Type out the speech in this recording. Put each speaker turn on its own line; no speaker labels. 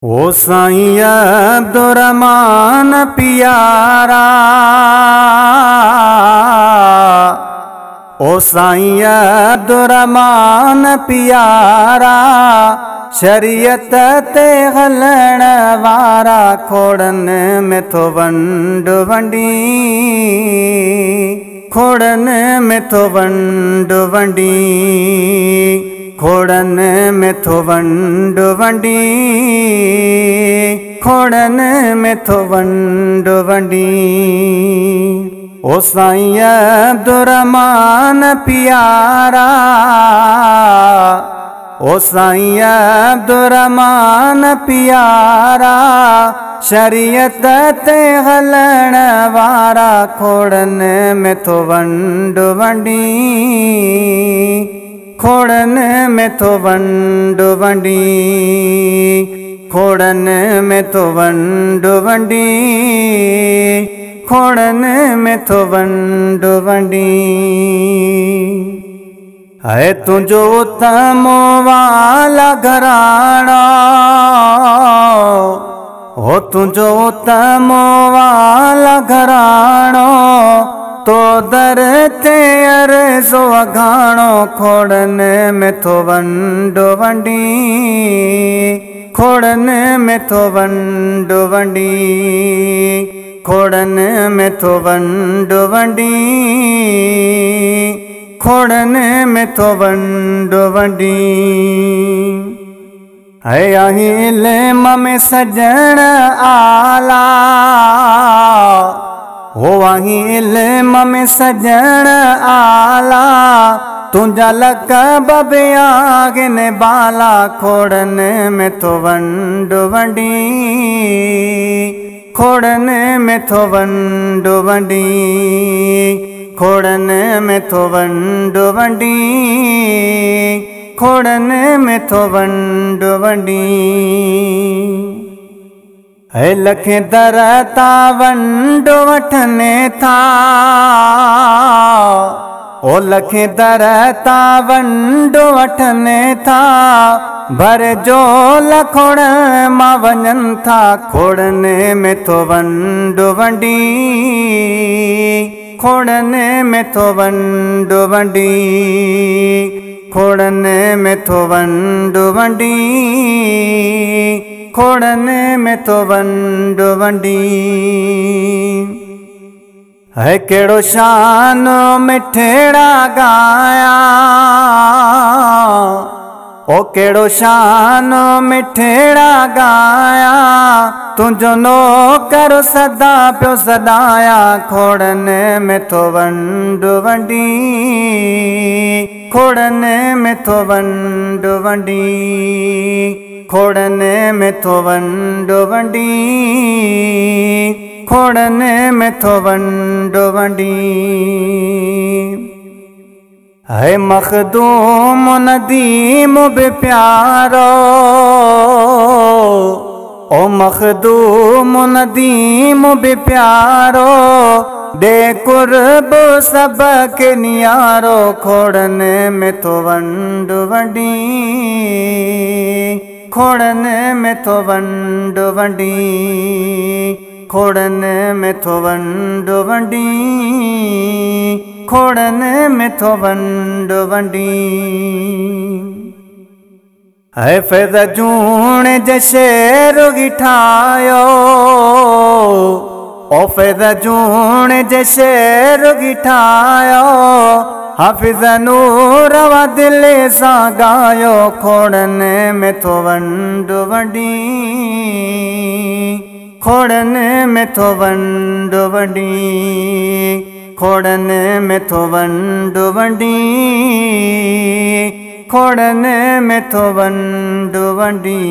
ओ साईं अब्दुर्रहमान प्यारा, ओ साईं अब्दुर्रहमान प्यारा, शरीयत ते हलण वारा, खोड़न में थो वंड वंडी, खोड़न में थो वंड वंडी, खोड़न में थो वंड वंडी, खोड़न में थो वंड वंडी। ओ साईं अब्दुर्रहमान प्यारा, ओ साईं अब्दुर्रहमान प्यारा, शरीयत ते हलण वारा, खोड़न में थो वंड वंडी, खोड़न में थो वंड वंडी, खोड़न में थो वंड वंडी, खोड़न में थो वंड वंडी। है तुझो तमो वाला घराणो, हो तुझो तमो वाला घराणो, तो दर ते अर्ज़ो अघाणो, खोड़न में थो वंड वंडी, खोड़न में थो वंड वंडी, खोड़न में थो वंड वंडी, खोड़न में थो वंड वंडी। है अहिले में सजण आला, हो अहिले में सजण आला, तुझा लक़ब बयागिन बाला, खोड़न में थो वंड वंडी, खोड़न में थो वंड वंडी, खोड़न में थो वंड वंडी, खोड़न में थो वंड वंडी। है लखे दरता वंड वठने था, ओ लखे दरता वंड वठने था, भर जो लखोड़ मां वञन था, खोड़न में थो वंड वंडी, खोड़न में थो वंड वंडी, खोड़न में थो वंड वंडी, खोड़न में थो वंड वंडी। है केड़ो शान मिठेड़ा गाया, ओ केड़ो शान मिठेड़ा गाया, तुझो नौकर सदा पियो सदाया, खोड़न में थो वंड वंडी, खोड़न में थो वंड वंडी, खोड़न में थो वंड वंडी, खोड़न में थो वंड वंडी। है मखदूम नदीम बि प्यारो, ओ मखदूम नदीम बि प्यारो, दे कुर्ब सबके नियारो, खोड़न में थो वंड वंडी, खोड़न में थो वंड वंडी, खोड़न में थो वंड वंडी, खोड़न में थो वंड वंडी। है फैज़ जूण जे शेर गिठायो, ओ फैज़ जूण जे शेर गिठायो, हाफिज़ नूर व दिल सां गायो, खोड़न में थो वंड वंडी, खोड़न में थो वंड वंडी, खोड़न में थो वंड वंडी, खोड़न में थो वंड वंडी।